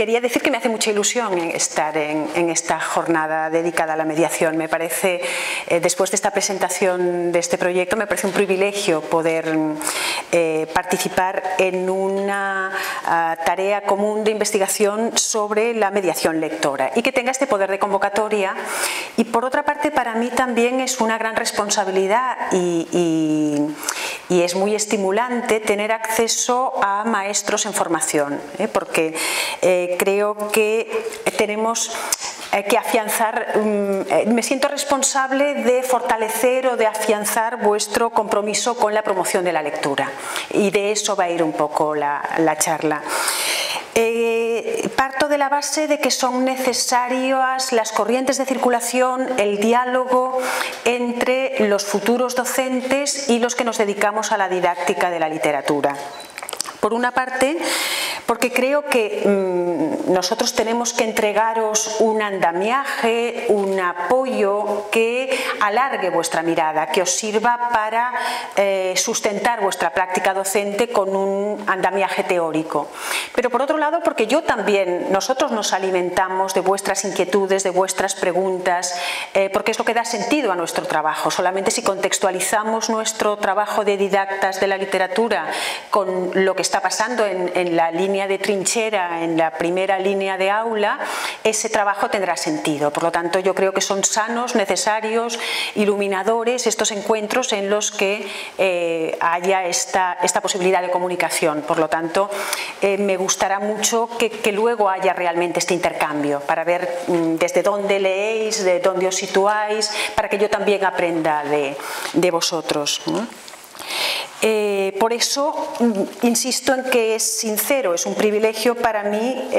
quería decir que me hace mucha ilusión estar en esta jornada dedicada a la mediación. Me parece, después de esta presentación de este proyecto, me parece un privilegio poder participar en una tarea común de investigación sobre la mediación lectora y que tenga este poder de convocatoria. Y por otra parte, para mí también es una gran responsabilidad y es muy estimulante tener acceso a maestros en formación, porque creo que tenemos que afianzar, me siento responsable de fortalecer o de afianzar vuestro compromiso con la promoción de la lectura, y de eso va a ir un poco la charla. Parto de la base de que son necesarias las corrientes de circulación, el diálogo entre los futuros docentes y los que nos dedicamos a la didáctica de la literatura. Por una parte, porque creo que nosotros tenemos que entregaros un andamiaje, un apoyo que alargue vuestra mirada, que os sirva para sustentar vuestra práctica docente con un andamiaje teórico. Pero por otro lado, porque nosotros nos alimentamos de vuestras inquietudes, de vuestras preguntas, porque es lo que da sentido a nuestro trabajo. Solamente si contextualizamos nuestro trabajo de didactas de la literatura con lo que está pasando en la línea de trinchera, en la primera línea de aula, ese trabajo tendrá sentido. Por lo tanto, yo creo que son sanos, necesarios, iluminadores estos encuentros en los que haya esta posibilidad de comunicación. Por lo tanto, me gustará mucho que luego haya realmente este intercambio, para ver desde dónde leéis, de dónde os situáis, para que yo también aprenda de vosotros, ¿no? Por eso insisto en que es sincero, es un privilegio para mí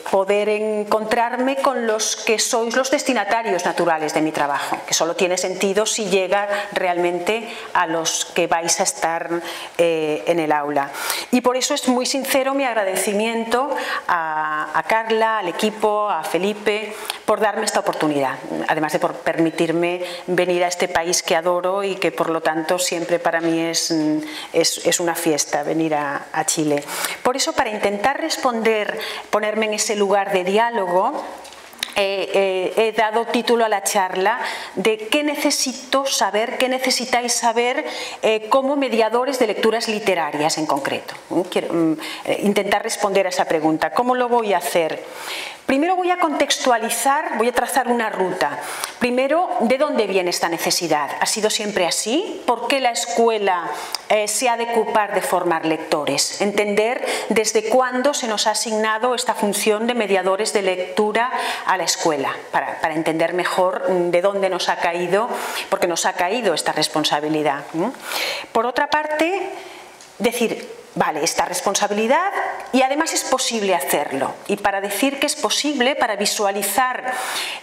poder encontrarme con los que sois los destinatarios naturales de mi trabajo, que solo tiene sentido si llega realmente a los que vais a estar en el aula. Y por eso es muy sincero mi agradecimiento a Carla, al equipo, a Felipe, por darme esta oportunidad, además de por permitirme venir a este país que adoro y que por lo tanto siempre para mí es una fiesta venir a Chile. Por eso, para intentar ponerme en ese lugar de diálogo, he dado título a la charla de ¿qué necesito saber, qué necesitáis saber como mediadores de lecturas literarias en concreto? Quiero intentar responder a esa pregunta. ¿Cómo lo voy a hacer? Primero voy a contextualizar, voy a trazar una ruta. Primero, ¿de dónde viene esta necesidad? ¿Ha sido siempre así? ¿Por qué la escuela se ha de ocupar de formar lectores? Entender desde cuándo se nos ha asignado esta función de mediadores de lectura a la escuela, para entender mejor de dónde nos ha caído, porque nos ha caído esta responsabilidad. Por otra parte, decir, vale, esta responsabilidad, y además es posible hacerlo. Y para decir que es posible, para visualizar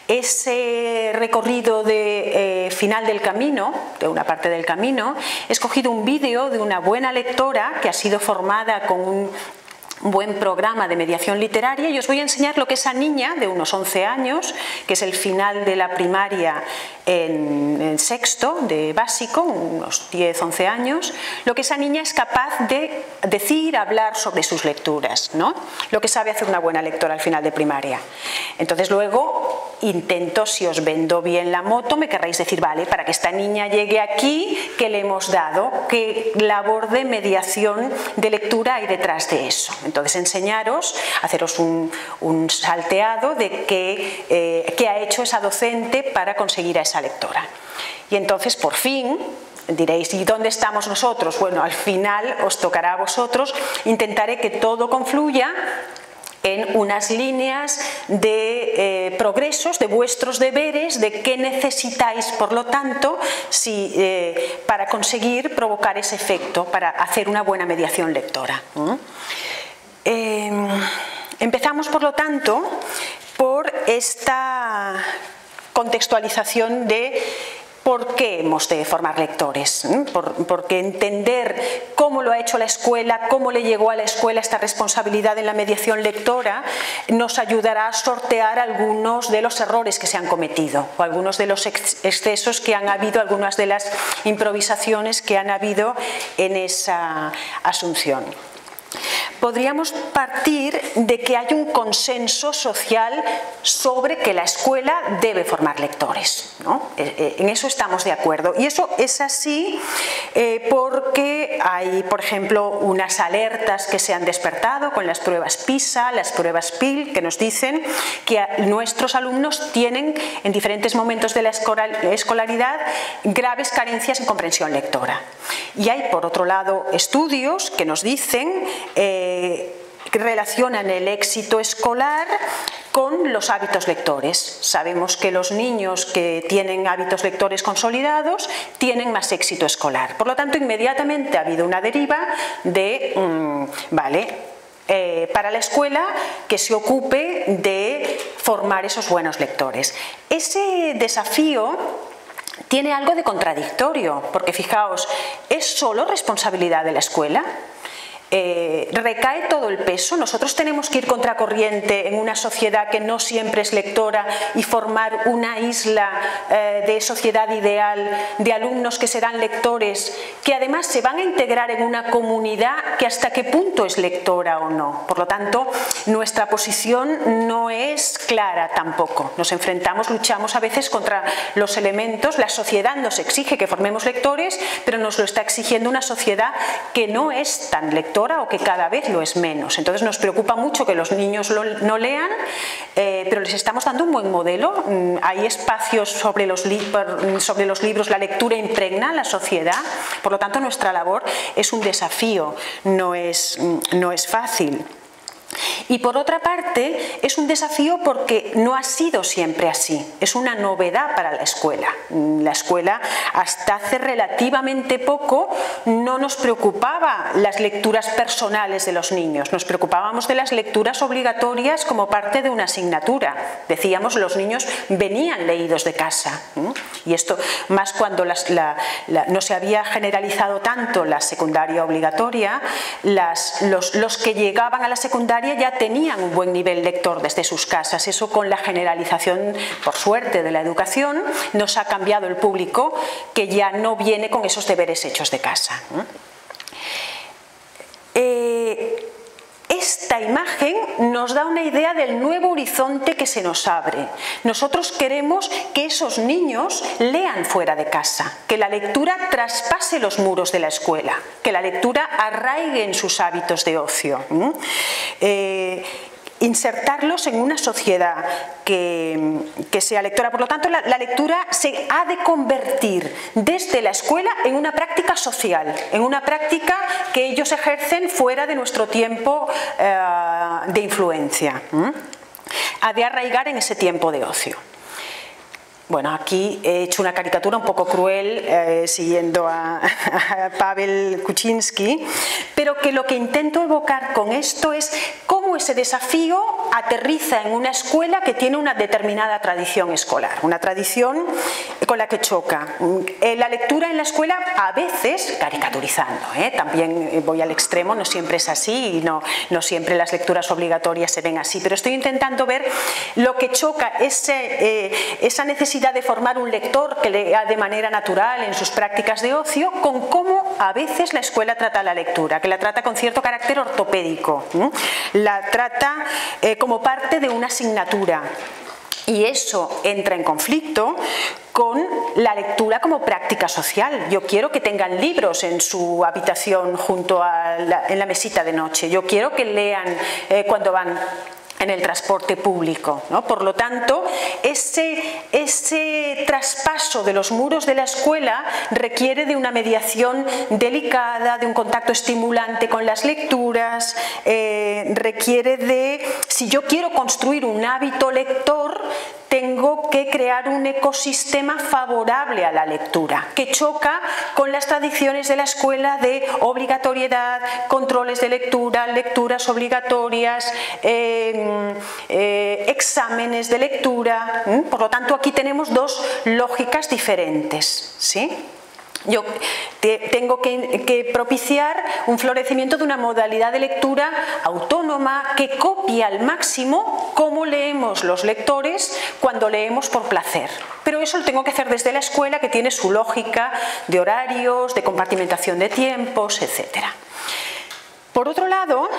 ese recorrido de final del camino, de una parte del camino, he escogido un vídeo de una buena lectora que ha sido formada con un buen programa de mediación literaria, y os voy a enseñar lo que esa niña de unos 11 años, que es el final de la primaria en sexto de básico, unos 10-11 años, lo que esa niña es capaz de decir, hablar sobre sus lecturas, ¿no? Lo que sabe hacer una buena lectora al final de primaria. Entonces luego intento, si os vendo bien la moto, me querréis decir, vale, para que esta niña llegue aquí, ¿qué le hemos dado? ¿Qué labor de mediación de lectura hay detrás de eso? Entonces enseñaros, haceros un salteado de qué ha hecho esa docente para conseguir a esa lectora. Y entonces, por fin, diréis, ¿y dónde estamos nosotros? Bueno, al final os tocará a vosotros. Intentaré que todo confluya en unas líneas de progresos, de vuestros deberes, de qué necesitáis, por lo tanto, para conseguir provocar ese efecto, para hacer una buena mediación lectora. Empezamos, por lo tanto, por esta contextualización de por qué hemos de formar lectores, porque entender cómo lo ha hecho la escuela, cómo le llegó a la escuela esta responsabilidad en la mediación lectora, nos ayudará a sortear algunos de los errores que se han cometido, o algunos de los excesos que han habido, algunas de las improvisaciones que han habido en esa asunción. podríamos partir de que hay un consenso social sobre que la escuela debe formar lectores, ¿no? En eso estamos de acuerdo. Y eso es así porque hay, por ejemplo, unas alertas que se han despertado con las pruebas PISA, las pruebas PIL, que nos dicen que nuestros alumnos tienen en diferentes momentos de la escolaridad graves carencias en comprensión lectora. Y hay, por otro lado, estudios que nos dicen que relacionan el éxito escolar con los hábitos lectores. Sabemos que los niños que tienen hábitos lectores consolidados tienen más éxito escolar. Por lo tanto, inmediatamente ha habido una deriva de, para la escuela que se ocupe de formar esos buenos lectores. Ese desafío tiene algo de contradictorio, porque fijaos, ¿es solo responsabilidad de la escuela? ¿Recae todo el peso? ¿Nosotros tenemos que ir contracorriente en una sociedad que no siempre es lectora y formar una isla de sociedad ideal de alumnos que serán lectores, que además se van a integrar en una comunidad que hasta qué punto es lectora o no? Por lo tanto, nuestra posición no es clara tampoco. Nos enfrentamos, luchamos a veces contra los elementos. La sociedad nos exige que formemos lectores, pero nos lo está exigiendo una sociedad que no es tan lectora o que cada vez lo es menos. Entonces nos preocupa mucho que los niños no lean, pero les estamos dando un buen modelo. Hay espacios sobre los libros, la lectura impregna la sociedad, por lo tanto nuestra labor es un desafío, no es fácil. Y por otra parte, es un desafío porque no ha sido siempre así, es una novedad para la escuela. La escuela hasta hace relativamente poco no nos preocupaba las lecturas personales de los niños, nos preocupábamos de las lecturas obligatorias como parte de una asignatura. Decíamos, los niños venían leídos de casa, y esto más cuando no se había generalizado tanto la secundaria obligatoria, los que llegaban a la secundaria ya tenían un buen nivel lector desde sus casas. Eso, con la generalización, por suerte, de la educación, nos ha cambiado el público, que ya no viene con esos deberes hechos de casa. Esta imagen nos da una idea del nuevo horizonte que se nos abre. Nosotros queremos que esos niños lean fuera de casa, que la lectura traspase los muros de la escuela, que la lectura arraigue en sus hábitos de ocio. Insertarlos en una sociedad que sea lectora. Por lo tanto, la lectura se ha de convertir desde la escuela en una práctica social, en una práctica que ellos ejercen fuera de nuestro tiempo de influencia. Ha de arraigar en ese tiempo de ocio. Bueno, aquí he hecho una caricatura un poco cruel, siguiendo a Pavel Kuczynski, pero que lo que intento evocar con esto es cómo ese desafío aterriza en una escuela que tiene una determinada tradición escolar, una tradición con la que choca. La lectura en la escuela, a veces, caricaturizando, también voy al extremo, no siempre es así y no siempre las lecturas obligatorias se ven así, pero estoy intentando ver lo que choca, esa necesidad de formar un lector que lea de manera natural en sus prácticas de ocio, con cómo a veces la escuela trata la lectura, que la trata con cierto carácter ortopédico, la trata como parte de una asignatura. Y eso entra en conflicto con la lectura como práctica social. Yo quiero que tengan libros en su habitación junto en la mesita de noche. Yo quiero que lean cuando van en el transporte público, ¿no? Por lo tanto, ese traspaso de los muros de la escuela requiere de una mediación delicada, de un contacto estimulante con las lecturas, requiere de, si yo quiero construir un hábito lector, tengo que crear un ecosistema favorable a la lectura, que choca con las tradiciones de la escuela de obligatoriedad, controles de lectura, lecturas obligatorias, exámenes de lectura. Por lo tanto, aquí tenemos dos lógicas diferentes, ¿sí? Yo tengo que propiciar un florecimiento de una modalidad de lectura autónoma que copie al máximo cómo leemos los lectores cuando leemos por placer. Pero eso lo tengo que hacer desde la escuela, que tiene su lógica de horarios, de compartimentación de tiempos, etc. Por otro lado,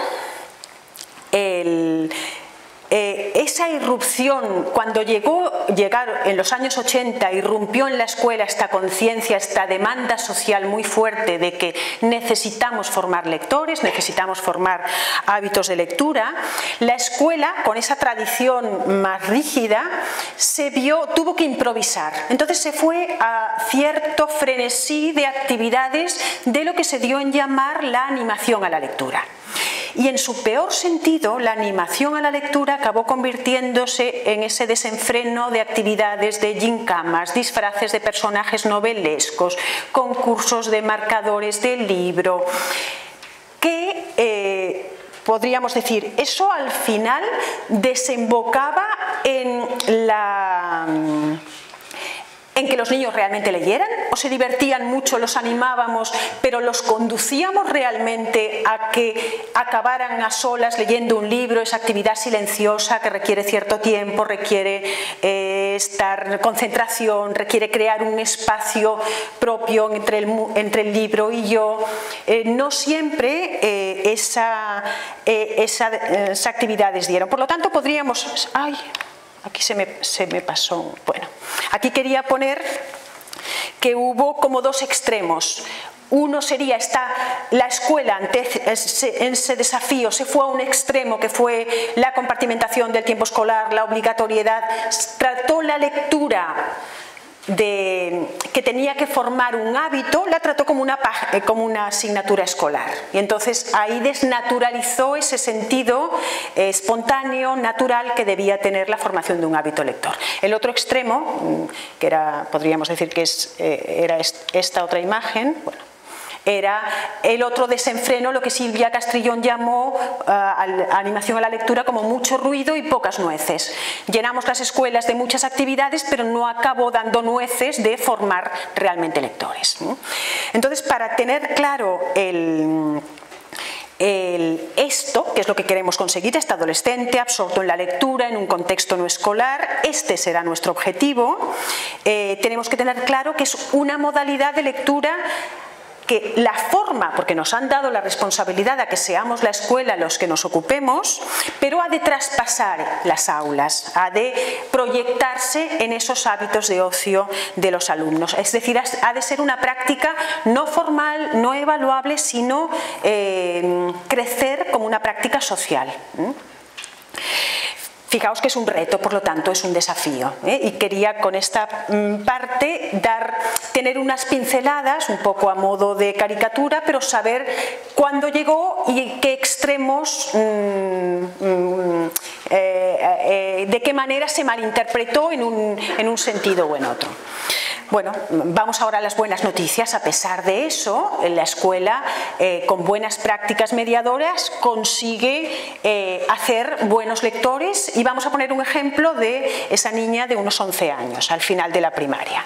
esa irrupción, cuando llegaron en los años 80, irrumpió en la escuela esta conciencia, esta demanda social muy fuerte de que necesitamos formar lectores, necesitamos formar hábitos de lectura, la escuela, con esa tradición más rígida, tuvo que improvisar. Entonces se fue a cierto frenesí de actividades de lo que se dio en llamar la animación a la lectura. Y en su peor sentido, la animación a la lectura acabó convirtiéndose en ese desenfreno de actividades de gincamas, disfraces de personajes novelescos, concursos de marcadores de libro, que podríamos decir, eso al final desembocaba en que los niños realmente leyeran, o se divertían mucho, los animábamos, pero los conducíamos realmente a que acabaran a solas leyendo un libro, esa actividad silenciosa que requiere cierto tiempo, requiere concentración, requiere crear un espacio propio entre el libro y yo. No siempre esas actividades dieron. Por lo tanto, podríamos... Aquí se me pasó. Bueno, aquí quería poner que hubo como dos extremos. Uno sería la escuela ante ese desafío se fue a un extremo que fue la compartimentación del tiempo escolar, la obligatoriedad, trató la lectura que tenía que formar un hábito, la trató como una asignatura escolar, y entonces ahí desnaturalizó ese sentido espontáneo, natural que debía tener la formación de un hábito lector. El otro extremo, que podríamos decir que era esta otra imagen, bueno, era el otro desenfreno, lo que Silvia Castrillón llamó animación a la lectura como mucho ruido y pocas nueces. Llenamos las escuelas de muchas actividades, pero no acabó dando nueces de formar realmente lectores. Entonces, para tener claro esto, que es lo que queremos conseguir, este adolescente absorto en la lectura, en un contexto no escolar, este será nuestro objetivo. Tenemos que tener claro que es una modalidad de lectura que la forma, porque nos han dado la responsabilidad a que seamos la escuela los que nos ocupemos, pero ha de traspasar las aulas, ha de proyectarse en esos hábitos de ocio de los alumnos. Es decir, ha de ser una práctica no formal, no evaluable, sino crecer como una práctica social. Fijaos que es un reto, por lo tanto es un desafío, y quería con esta parte tener unas pinceladas un poco a modo de caricatura, pero saber cuándo llegó y qué extremos, de qué manera se malinterpretó en un sentido o en otro. Bueno, vamos ahora a las buenas noticias. A pesar de eso, la escuela, con buenas prácticas mediadoras, consigue hacer buenos lectores, y vamos a poner un ejemplo de esa niña de unos 11 años, al final de la primaria.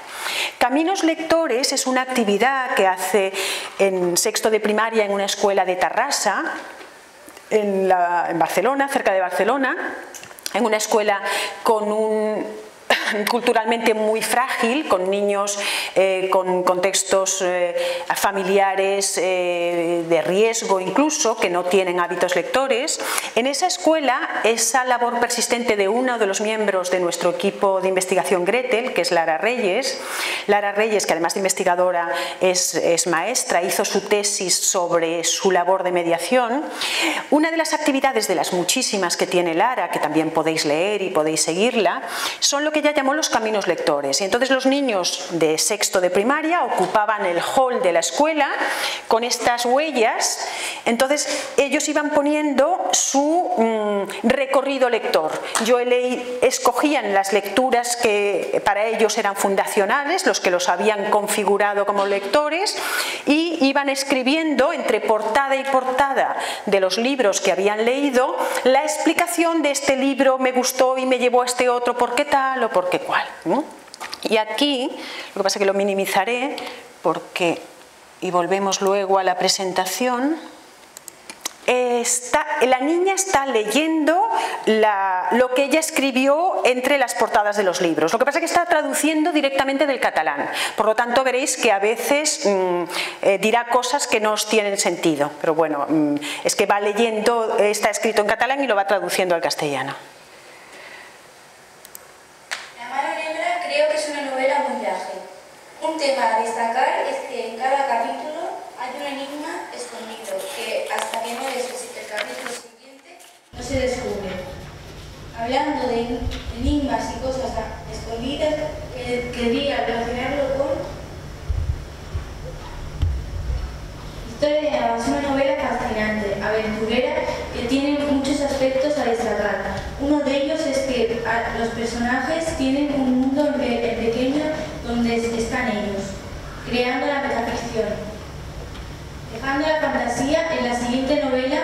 Caminos Lectores es una actividad que hace en sexto de primaria en una escuela de Tarrasa, en Barcelona, cerca de Barcelona, en una escuela culturalmente muy frágil, con niños con contextos familiares de riesgo incluso, que no tienen hábitos lectores. En esa escuela, esa labor persistente de uno de los miembros de nuestro equipo de investigación Gretel, que es Lara Reyes, que además de investigadora es maestra, hizo su tesis sobre su labor de mediación. Una de las actividades, de las muchísimas que tiene Lara, que también podéis leer y podéis seguirla, son lo que ella llamó los caminos lectores. Y entonces los niños de sexto de primaria ocupaban el hall de la escuela con estas huellas. Entonces ellos iban poniendo su recorrido lector. Escogían las lecturas que para ellos eran fundacionales, los que los habían configurado como lectores, y iban escribiendo entre portada y portada de los libros que habían leído la explicación de este libro me gustó y me llevó a este otro, ¿por qué tal o por qué cual? Y aquí, lo que pasa es que lo minimizaré y volvemos luego a la presentación. la niña está leyendo lo que ella escribió entre las portadas de los libros. Lo que pasa es que está traduciendo directamente del catalán. Por lo tanto, veréis que a veces dirá cosas que no os tienen sentido. Pero bueno, es que va leyendo, está escrito en catalán y lo va traduciendo al castellano. La mano negra creo que es una novela muy ágil. Un tema a destacar es que en cada capítulo hay un enigma escondido que hasta que no lees el capítulo siguiente no se descubre. Hablando de enigmas y cosas escondidas, quería relacionarlo con Historia de Ava. Es una novela fascinante, aventurera, que tiene muchos aspectos a destacar. Uno de ellos es que los personajes tienen un mundo pequeño donde están ellos, creando la metaficción. Dejando la fantasía, en la siguiente novela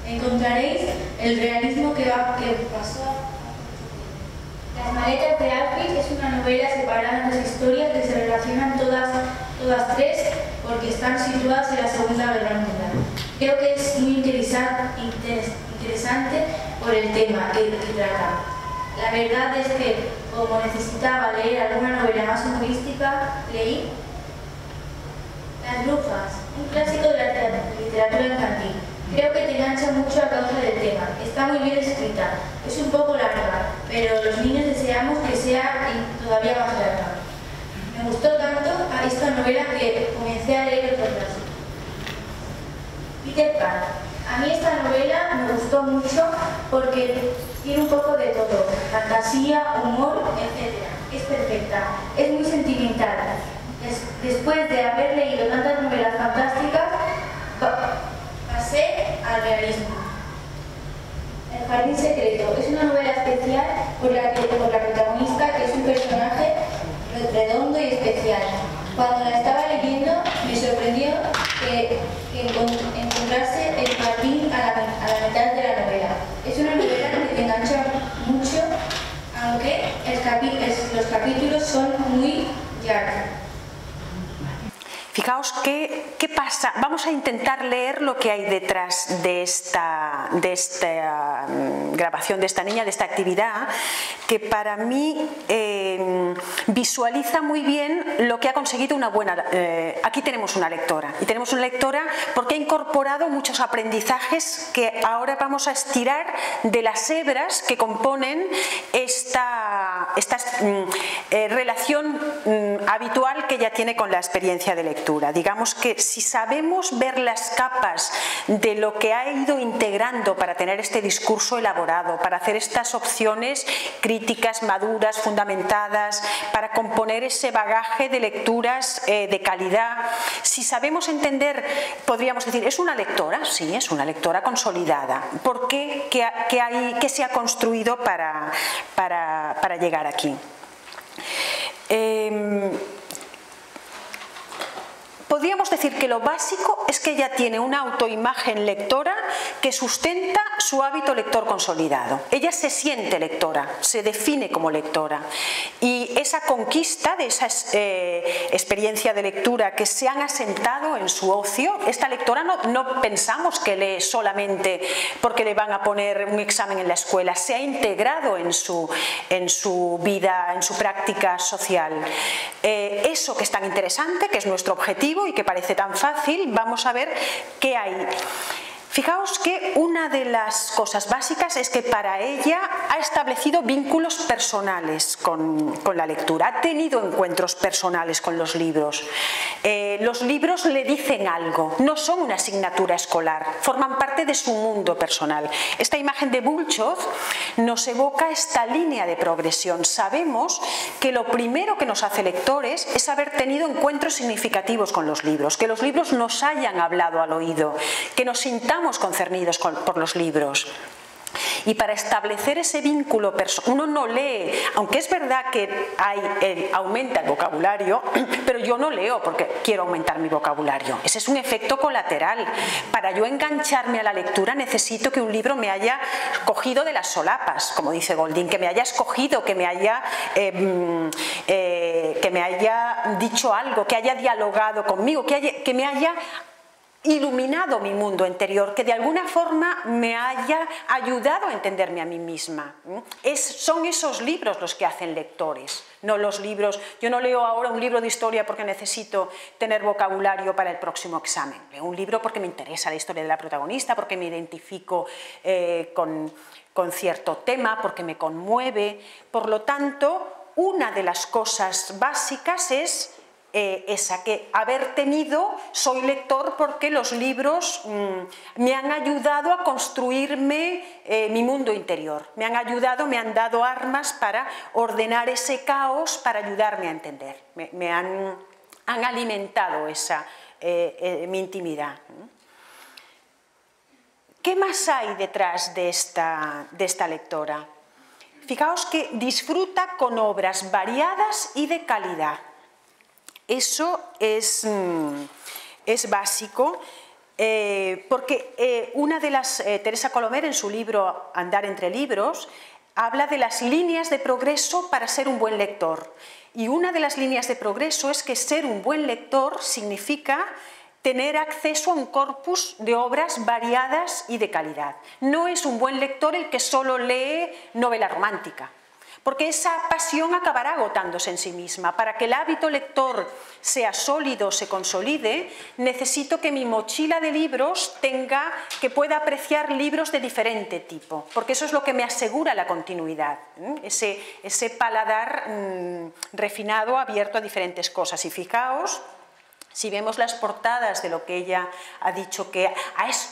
encontraréis el realismo que pasó. Las maletas de Alfie es una novela separada en dos historias que se relacionan todas tres porque están situadas en la Segunda Guerra Mundial. Creo que es muy interesante por el tema que trata. La verdad es que, como necesitaba leer alguna novela más humorística, leí Las brujas, un clásico de la literatura infantil. Creo que te engancha mucho a causa del tema. Está muy bien escrita. Es un poco larga, pero los niños deseamos que sea todavía más larga. Me gustó tanto a esta novela que comencé a leer otro clásico. Peter Pan. A mí esta novela me gustó mucho porque tiene un poco de todo. Fantasía, humor, etc. Es perfecta. Es muy sentimental. Después de haber leído tantas novelas fantásticas, pasé al realismo. El jardín secreto es una novela especial por la protagonista, que es un personaje redondo y especial. Cuando la estaba leyendo me sorprendió que encontrase el jardín a la mitad de la novela. Es una novela que te engancha mucho, aunque los capítulos son muy largos. Fijaos qué pasa. Vamos a intentar leer lo que hay detrás de esta grabación de esta niña, de esta actividad, que para mí visualiza muy bien lo que ha conseguido una buena... aquí tenemos una lectora, y tenemos una lectora porque ha incorporado muchos aprendizajes que ahora vamos a estirar de las hebras que componen esta relación habitual que ella tiene con la experiencia de lectura. Digamos que si sabemos ver las capas de lo que ha ido integrando para tener este discurso elaborado, para hacer estas opciones críticas, maduras, fundamentadas, para componer ese bagaje de lecturas de calidad, si sabemos entender, podríamos decir, ¿es una lectora? Sí, es una lectora consolidada. ¿Por qué? ¿Qué se ha construido para llegar aquí? Podríamos decir que lo básico es que ella tiene una autoimagen lectora que sustenta su hábito lector consolidado. Ella se siente lectora, se define como lectora, y esa conquista de esa experiencia de lectura que se han asentado en su ocio, esta lectora no pensamos que lee solamente porque le van a poner un examen en la escuela, se ha integrado en su vida, en su práctica social. Eso que es tan interesante, que es nuestro objetivo y que parece tan fácil, vamos a ver qué hay. Fijaos que una de las cosas básicas es que para ella ha establecido vínculos personales con la lectura, ha tenido encuentros personales con los libros. Los libros le dicen algo, no son una asignatura escolar, forman parte de su mundo personal. Esta imagen de Bulchov nos evoca esta línea de progresión. Sabemos que lo primero que nos hace lectores es haber tenido encuentros significativos con los libros, que los libros nos hayan hablado al oído, que nos sintamos concernidos por los libros. Y para establecer ese vínculo, uno no lee, aunque es verdad que aumenta el vocabulario, pero yo no leo porque quiero aumentar mi vocabulario. Ese es un efecto colateral. Para yo engancharme a la lectura necesito que un libro me haya cogido de las solapas, como dice Golding, que me haya escogido, que me haya dicho algo, que haya dialogado conmigo, que me haya iluminado mi mundo interior, que de alguna forma me haya ayudado a entenderme a mí misma. Son esos libros los que hacen lectores, no los libros. Yo no leo ahora un libro de historia porque necesito tener vocabulario para el próximo examen. Leo un libro porque me interesa la historia de la protagonista, porque me identifico con cierto tema, porque me conmueve. Por lo tanto, una de las cosas básicas es esa, que soy lector porque los libros me han ayudado a construirme mi mundo interior, me han dado armas para ordenar ese caos, para ayudarme a entender, me han alimentado mi intimidad. ¿Qué más hay detrás de esta lectora? Fijaos que disfruta con obras variadas y de calidad. Eso es básico, porque Teresa Colomer, en su libro Andar entre libros, habla de las líneas de progreso para ser un buen lector. Y una de las líneas de progreso es que ser un buen lector significa tener acceso a un corpus de obras variadas y de calidad. No es un buen lector el que solo lee novela romántica, porque esa pasión acabará agotándose en sí misma. Para que el hábito lector sea sólido, se consolide, necesito que mi mochila de libros que pueda apreciar libros de diferente tipo, porque eso es lo que me asegura la continuidad, ese paladar refinado, abierto a diferentes cosas. Y fijaos, si vemos las portadas de lo que ella ha dicho, que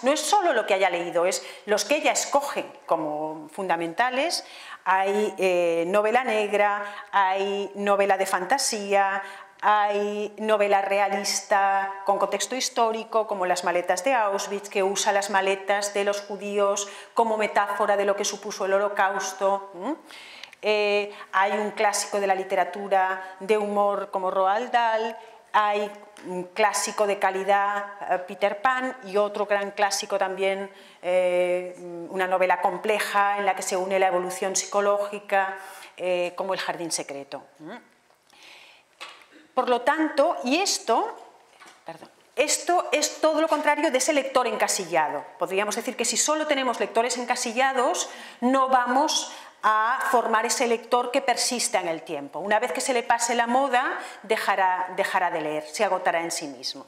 no es solo lo que haya leído, es los que ella escoge como fundamentales. Hay novela negra, hay novela de fantasía, hay novela realista con contexto histórico, como Las maletas de Auschwitz, que usa las maletas de los judíos como metáfora de lo que supuso el Holocausto. Hay un clásico de la literatura de humor como Roald Dahl, hay un clásico de calidad, Peter Pan, y otro gran clásico también, una novela compleja en la que se une la evolución psicológica, como El jardín secreto. Por lo tanto, esto es todo lo contrario de ese lector encasillado. Podríamos decir que si solo tenemos lectores encasillados, no vamos a formar ese lector que persista en el tiempo. Una vez que se le pase la moda, dejará de leer, se agotará en sí mismo.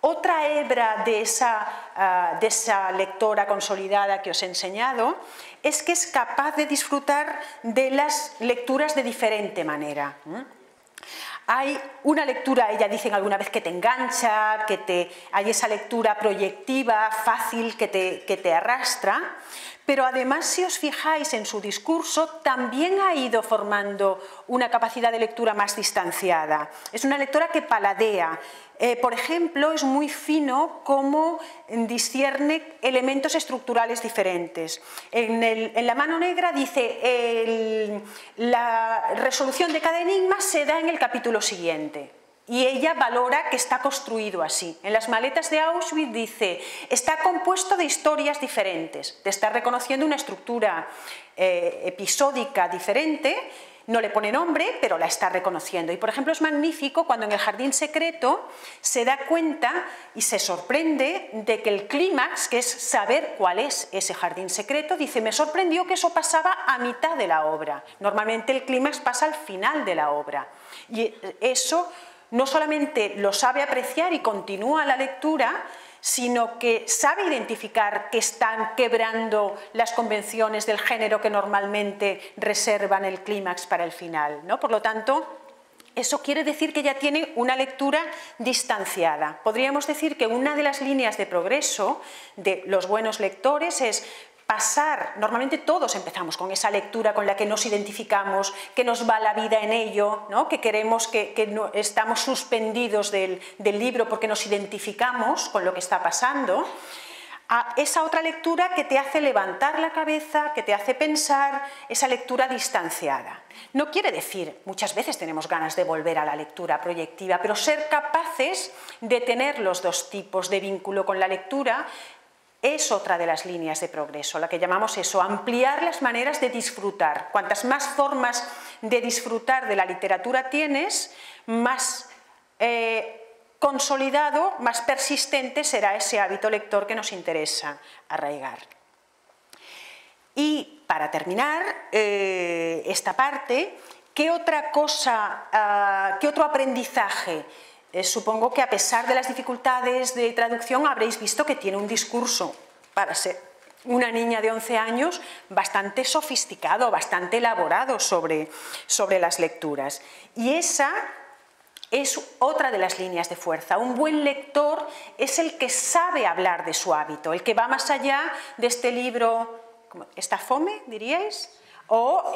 Otra hebra de esa lectora consolidada que os he enseñado es que es capaz de disfrutar de las lecturas de diferente manera. Hay una lectura, ella dice alguna vez, que te engancha, hay esa lectura proyectiva, fácil, que te arrastra, pero además, si os fijáis en su discurso, también ha ido formando una capacidad de lectura más distanciada. Es una lectora que paladea. Por ejemplo, es muy fino cómo discierne elementos estructurales diferentes. En La mano negra dice la resolución de cada enigma se da en el capítulo siguiente. Y ella valora que está construido así. En Las maletas de Auschwitz dice, está compuesto de historias diferentes, te está reconociendo una estructura episódica diferente, no le pone nombre, pero la está reconociendo. Y por ejemplo es magnífico cuando en El jardín secreto se da cuenta y se sorprende de que el clímax, que es saber cuál es ese jardín secreto, dice, me sorprendió que eso pasaba a mitad de la obra. Normalmente el clímax pasa al final de la obra. Y eso no solamente lo sabe apreciar y continúa la lectura, sino que sabe identificar que están quebrando las convenciones del género que normalmente reservan el clímax para el final, ¿no? Por lo tanto, eso quiere decir que ya tiene una lectura distanciada. Podríamos decir que una de las líneas de progreso de los buenos lectores es pasar, normalmente todos empezamos con esa lectura con la que nos identificamos, que nos va la vida en ello, ¿no? Que queremos que no, estamos suspendidos del libro porque nos identificamos con lo que está pasando, a esa otra lectura que te hace levantar la cabeza, que te hace pensar, esa lectura distanciada. No quiere decir, muchas veces tenemos ganas de volver a la lectura proyectiva, pero ser capaces de tener los dos tipos de vínculo con la lectura es otra de las líneas de progreso, la que llamamos eso, ampliar las maneras de disfrutar. Cuantas más formas de disfrutar de la literatura tienes, más consolidado, más persistente será ese hábito lector que nos interesa arraigar. Y para terminar esta parte, ¿qué otra cosa, qué otro aprendizaje? Supongo que a pesar de las dificultades de traducción habréis visto que tiene un discurso, para ser una niña de 11 años, bastante sofisticado, bastante elaborado sobre las lecturas. Y esa es otra de las líneas de fuerza. Un buen lector es el que sabe hablar de su hábito, el que va más allá de este libro, ¿está fome, diríais? O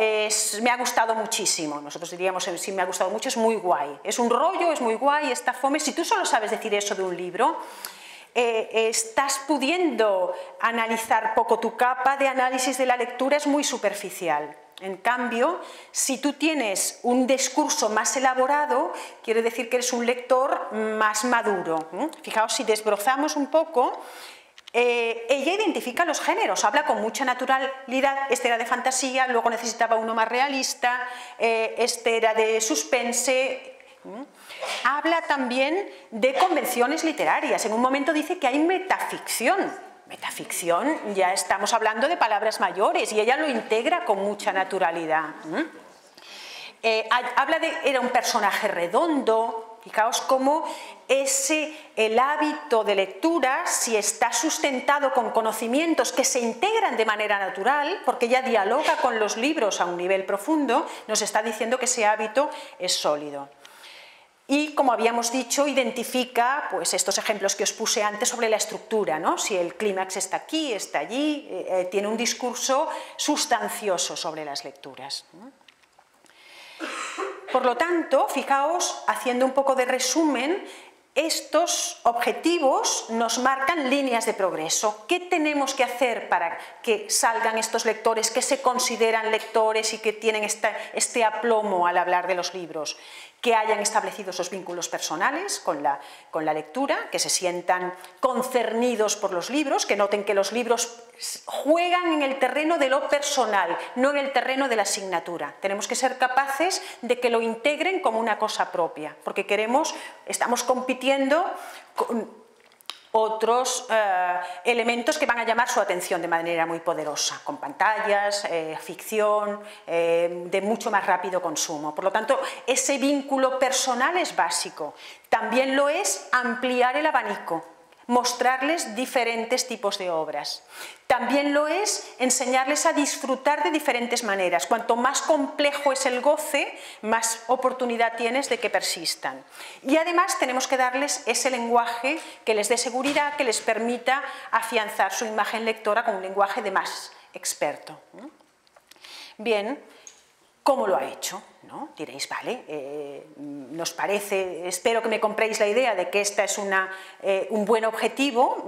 me ha gustado muchísimo. Nosotros diríamos, si me ha gustado mucho, es muy guay. Es un rollo, es muy guay, está fome. Si tú solo sabes decir eso de un libro, estás pudiendo analizar poco. Tu capa de análisis de la lectura es muy superficial. En cambio, si tú tienes un discurso más elaborado, quiere decir que eres un lector más maduro. Fijaos, si desbrozamos un poco, ella identifica los géneros, habla con mucha naturalidad. Este era de fantasía, luego necesitaba uno más realista, este era de suspense. Habla también de convenciones literarias. En un momento dice que hay metaficción. Metaficción, ya estamos hablando de palabras mayores, y ella lo integra con mucha naturalidad. Habla de, era un personaje redondo. Fijaos cómo el hábito de lectura, si está sustentado con conocimientos que se integran de manera natural, porque ella dialoga con los libros a un nivel profundo, nos está diciendo que ese hábito es sólido. Y, como habíamos dicho, identifica pues, estos ejemplos que os puse antes sobre la estructura, ¿no? Si el clímax está aquí, está allí, tiene un discurso sustancioso sobre las lecturas. Por lo tanto, fijaos, haciendo un poco de resumen, estos objetivos nos marcan líneas de progreso. ¿Qué tenemos que hacer para que salgan estos lectores que se consideran lectores y que tienen este aplomo al hablar de los libros? Que hayan establecido esos vínculos personales con la lectura, que se sientan concernidos por los libros, que noten que los libros juegan en el terreno de lo personal, no en el terreno de la asignatura. Tenemos que ser capaces de que lo integren como una cosa propia, porque estamos compitiendo con otros elementos que van a llamar su atención de manera muy poderosa, con pantallas, ficción, de mucho más rápido consumo. Por lo tanto, ese vínculo personal es básico. También lo es ampliar el abanico, mostrarles diferentes tipos de obras. También lo es enseñarles a disfrutar de diferentes maneras. Cuanto más complejo es el goce, más oportunidad tienes de que persistan. Y además tenemos que darles ese lenguaje que les dé seguridad, que les permita afianzar su imagen lectora con un lenguaje de más experto. Bien, ¿cómo lo ha hecho? ¿No? Diréis, vale, nos parece, espero que me compréis la idea de que esta es un buen objetivo,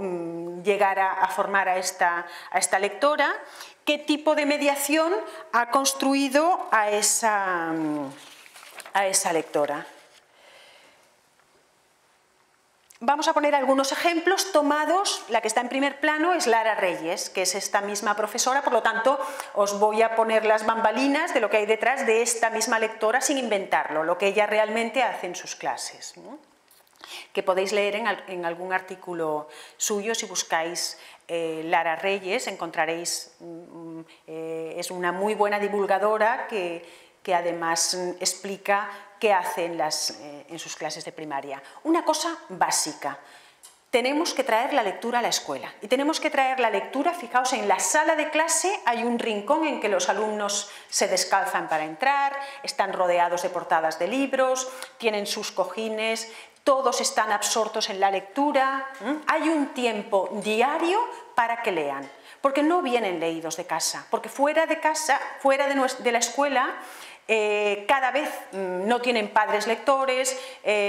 llegar a formar a esta lectora. ¿Qué tipo de mediación ha construido a esa lectora? Vamos a poner algunos ejemplos tomados. La que está en primer plano es Lara Reyes, que es esta misma profesora, por lo tanto os voy a poner las bambalinas de lo que hay detrás de esta misma lectora sin inventarlo, lo que ella realmente hace en sus clases, ¿no? Que podéis leer en algún artículo suyo. Si buscáis Lara Reyes encontraréis, es una muy buena divulgadora que además explica qué hace en sus clases de primaria. Una cosa básica, tenemos que traer la lectura a la escuela y tenemos que traer la lectura, fijaos, en la sala de clase hay un rincón en que los alumnos se descalzan para entrar, están rodeados de portadas de libros, tienen sus cojines, todos están absortos en la lectura, hay un tiempo diario para que lean, porque no vienen leídos de casa, porque fuera de casa, fuera de la escuela, cada vez no tienen padres lectores,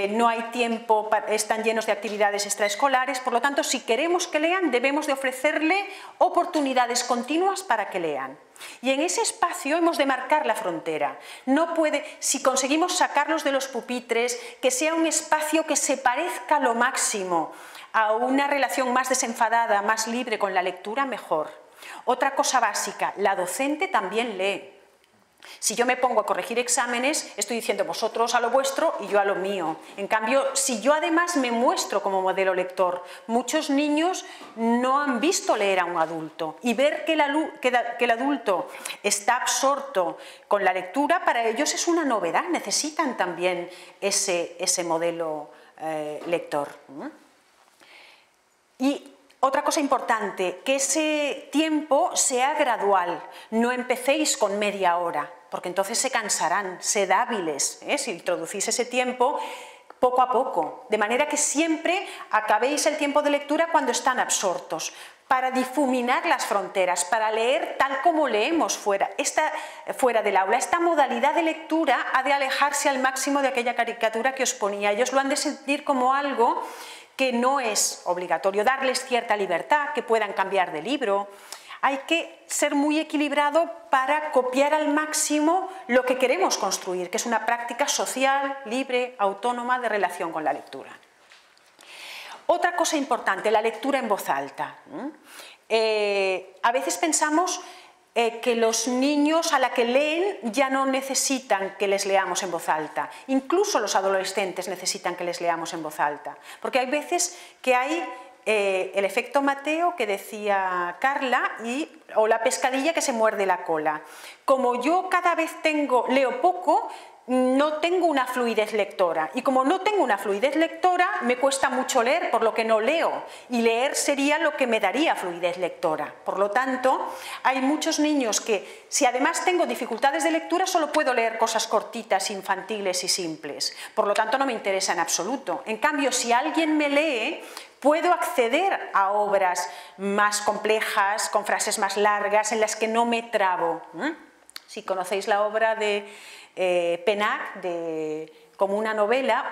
no hay tiempo, están llenos de actividades extraescolares. Por lo tanto, si queremos que lean, debemos de ofrecerle oportunidades continuas para que lean. Y en ese espacio hemos de marcar la frontera. No puede, si conseguimos sacarlos de los pupitres, que sea un espacio que se parezca lo máximo a una relación más desenfadada, más libre con la lectura, mejor. Otra cosa básica, la docente también lee. Si yo me pongo a corregir exámenes, estoy diciendo vosotros a lo vuestro y yo a lo mío. En cambio, si yo además me muestro como modelo lector, muchos niños no han visto leer a un adulto, y ver que el adulto está absorto con la lectura, para ellos es una novedad, necesitan también ese modelo lector. Y otra cosa importante, que ese tiempo sea gradual, no empecéis con media hora, porque entonces se cansarán, sed hábiles, si introducís ese tiempo poco a poco, de manera que siempre acabéis el tiempo de lectura cuando están absortos, para difuminar las fronteras, para leer tal como leemos fuera del aula. Esta modalidad de lectura ha de alejarse al máximo de aquella caricatura que os ponía. Ellos lo han de sentir como algo que no es obligatorio, darles cierta libertad, que puedan cambiar de libro. Hay que ser muy equilibrado para copiar al máximo lo que queremos construir, que es una práctica social, libre, autónoma de relación con la lectura. Otra cosa importante, la lectura en voz alta. A veces pensamos que los niños a la que leen ya no necesitan que les leamos en voz alta. Incluso los adolescentes necesitan que les leamos en voz alta. Porque hay veces que hay el efecto Mateo que decía Carla o la pescadilla que se muerde la cola. Como yo cada vez leo poco, no tengo una fluidez lectora, y como no tengo una fluidez lectora me cuesta mucho leer, por lo que no leo, y leer sería lo que me daría fluidez lectora. Por lo tanto, hay muchos niños que, si además tengo dificultades de lectura, solo puedo leer cosas cortitas, infantiles y simples, por lo tanto no me interesa en absoluto. En cambio, si alguien me lee, puedo acceder a obras más complejas, con frases más largas, en las que no me trabo. Si conocéis la obra de Pennac, como una novela,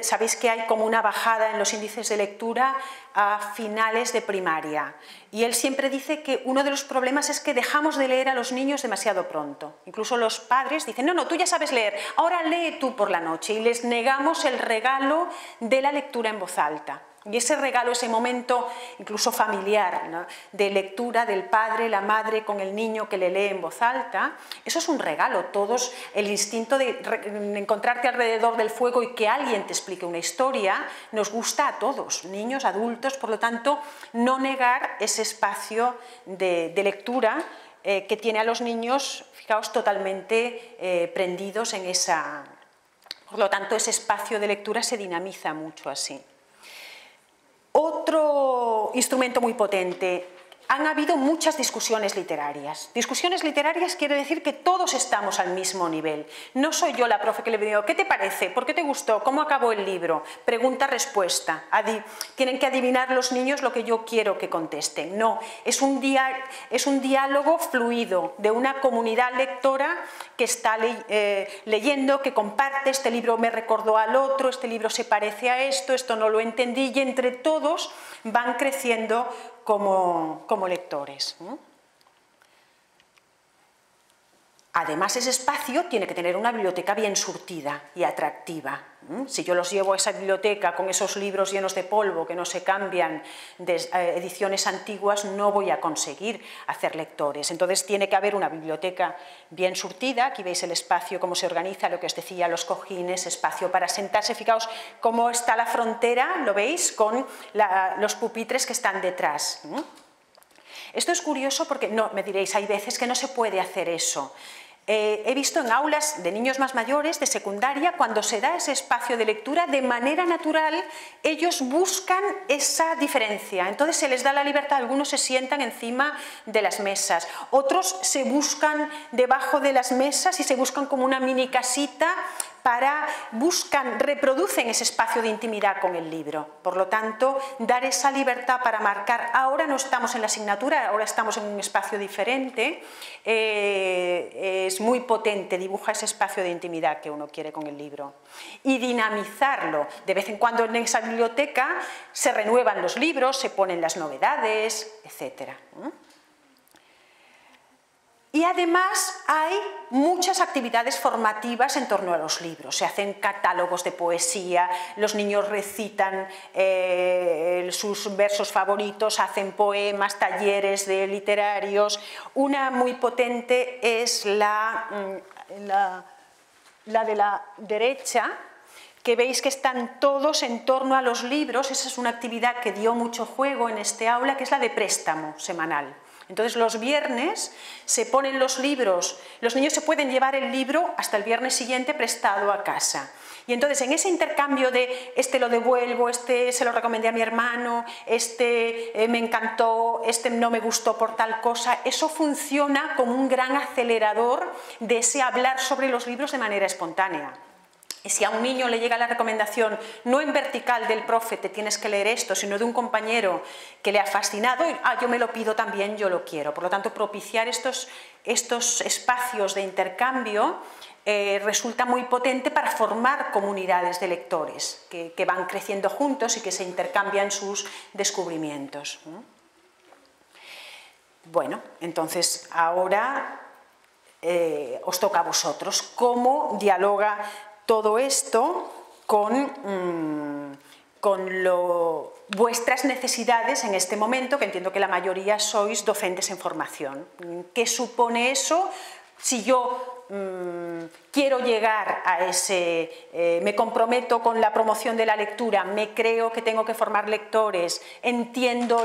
sabéis que hay como una bajada en los índices de lectura a finales de primaria, y él siempre dice que uno de los problemas es que dejamos de leer a los niños demasiado pronto. Incluso los padres dicen, no, tú ya sabes leer, ahora lee tú por la noche, y les negamos el regalo de la lectura en voz alta. Y ese regalo, ese momento incluso familiar, ¿no?, de lectura del padre, la madre con el niño que le lee en voz alta, eso es un regalo. Todos, el instinto de encontrarte alrededor del fuego y que alguien te explique una historia, nos gusta a todos, niños, adultos. Por lo tanto, no negar ese espacio de lectura que tiene a los niños, fijaos, totalmente prendidos en esa. Por lo tanto, ese espacio de lectura se dinamiza mucho así. Otro instrumento muy potente. Han habido muchas discusiones literarias. Discusiones literarias quiere decir que todos estamos al mismo nivel. No soy yo la profe que le digo, ¿qué te parece? ¿Por qué te gustó? ¿Cómo acabó el libro? Pregunta-respuesta. Tienen que adivinar los niños lo que yo quiero que contesten. No, es un diálogo fluido de una comunidad lectora que está leyendo, que comparte, este libro me recordó al otro, este libro se parece a esto no lo entendí, y entre todos van creciendo como lectores. Además, ese espacio tiene que tener una biblioteca bien surtida y atractiva. Si yo los llevo a esa biblioteca con esos libros llenos de polvo que no se cambian, de ediciones antiguas, no voy a conseguir hacer lectores. Entonces tiene que haber una biblioteca bien surtida. Aquí veis el espacio, cómo se organiza, lo que os decía, los cojines, espacio para sentarse. Fijaos cómo está la frontera, ¿lo veis?, con los pupitres que están detrás. Esto es curioso porque, me diréis, hay veces que no se puede hacer eso. He visto en aulas de niños más mayores, de secundaria, cuando se da ese espacio de lectura, de manera natural, ellos buscan esa diferencia. Entonces se les da la libertad, algunos se sientan encima de las mesas, otros se buscan debajo de las mesas y se buscan como una mini casita reproducen ese espacio de intimidad con el libro. Por lo tanto, dar esa libertad para marcar, ahora no estamos en la asignatura, ahora estamos en un espacio diferente, es muy potente, dibuja ese espacio de intimidad que uno quiere con el libro. Y dinamizarlo. De vez en cuando en esa biblioteca se renuevan los libros, se ponen las novedades, etc. Y además hay muchas actividades formativas en torno a los libros. Se hacen catálogos de poesía, los niños recitan sus versos favoritos, hacen poemas, talleres de literarios. Una muy potente es la de la derecha, que veis que están todos en torno a los libros. Esa es una actividad que dio mucho juego en este aula, que es la de préstamo semanal. Entonces los viernes se ponen los libros, los niños se pueden llevar el libro hasta el viernes siguiente prestado a casa. Y entonces en ese intercambio de este lo devuelvo, este se lo recomendé a mi hermano, este me encantó, este no me gustó por tal cosa, eso funciona como un gran acelerador de ese hablar sobre los libros de manera espontánea. Y si a un niño le llega la recomendación, no en vertical del profe, te tienes que leer esto, sino de un compañero que le ha fascinado, yo me lo pido también, yo lo quiero. Por lo tanto, propiciar estos espacios de intercambio resulta muy potente para formar comunidades de lectores que van creciendo juntos y que se intercambian sus descubrimientos. Bueno, entonces ahora os toca a vosotros. ¿Cómo dialoga todo esto con vuestras necesidades en este momento, que entiendo que la mayoría sois docentes en formación? ¿Qué supone eso? Si yo quiero llegar a me comprometo con la promoción de la lectura, me creo que tengo que formar lectores, entiendo